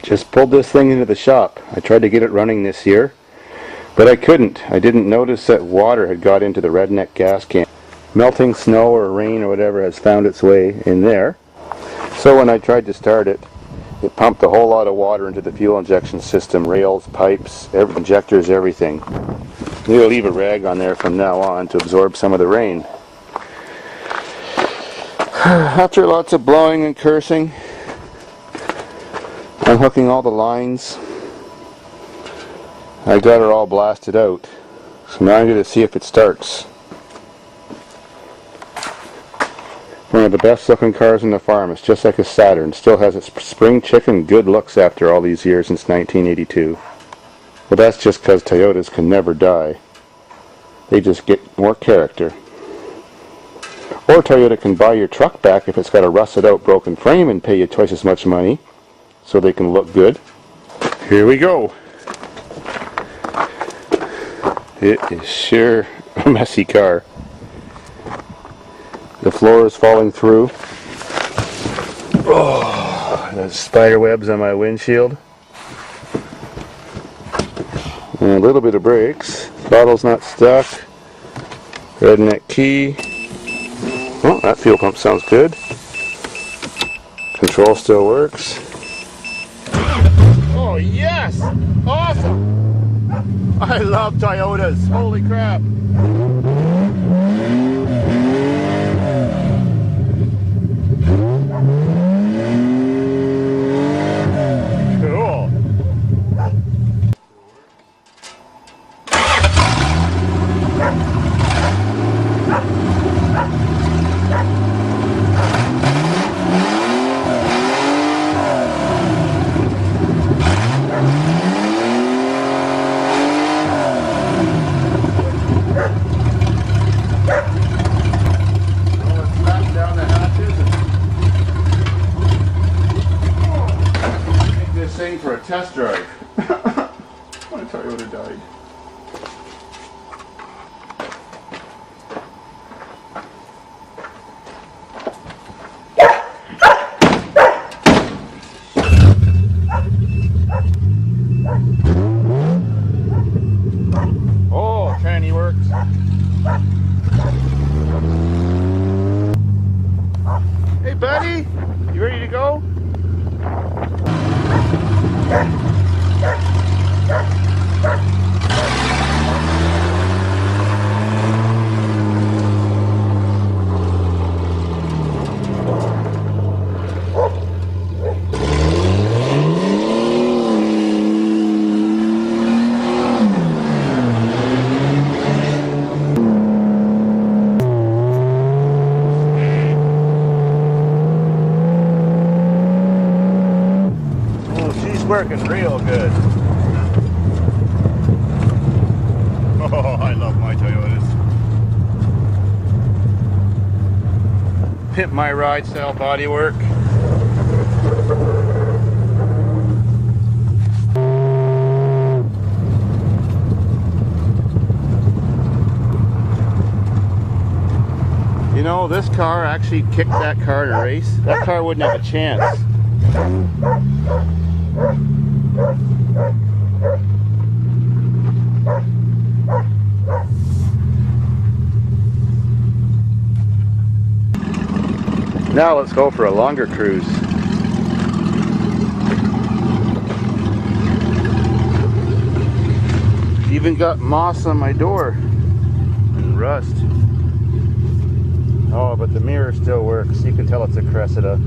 Just pulled this thing into the shop. I tried to get it running this year, but I couldn't. I didn't notice that water had got into the redneck gas can. Melting snow or rain or whatever has found its way in there. So when I tried to start it, it pumped a whole lot of water into the fuel injection system, rails, pipes, injectors, everything. We'll leave a rag on there from now on to absorb some of the rain. After lots of blowing and cursing, unhooking all the lines, I got her all blasted out. So now I'm going to see if it starts. One of the best looking cars on the farm. It's just like a Saturn. Still has its spring chicken good looks after all these years since 1982. Well, that's just because Toyotas can never die. They just get more character. Or Toyota can buy your truck back if it's got a rusted out broken frame and pay you twice as much money so they can look good. Here we go. It is sure a messy car. The floor is falling through. Oh, there's spider webs on my windshield. And a little bit of brakes. Throttle's not stuck. Redneck key. Oh, that fuel pump sounds good. Control still works. Oh yes! Awesome! I love Toyotas. Holy crap! For a test drive. My Toyota died. Oh, tranny works. Hey buddy, you ready to go? Working real good. Oh, I love my Toyotas. Pimp my ride style bodywork. You know, this car actually kicked that car in a race. That car wouldn't have a chance. Now let's go for a longer cruise. Even got moss on my door and rust. Oh, but the mirror still works. You can tell it's a Cressida.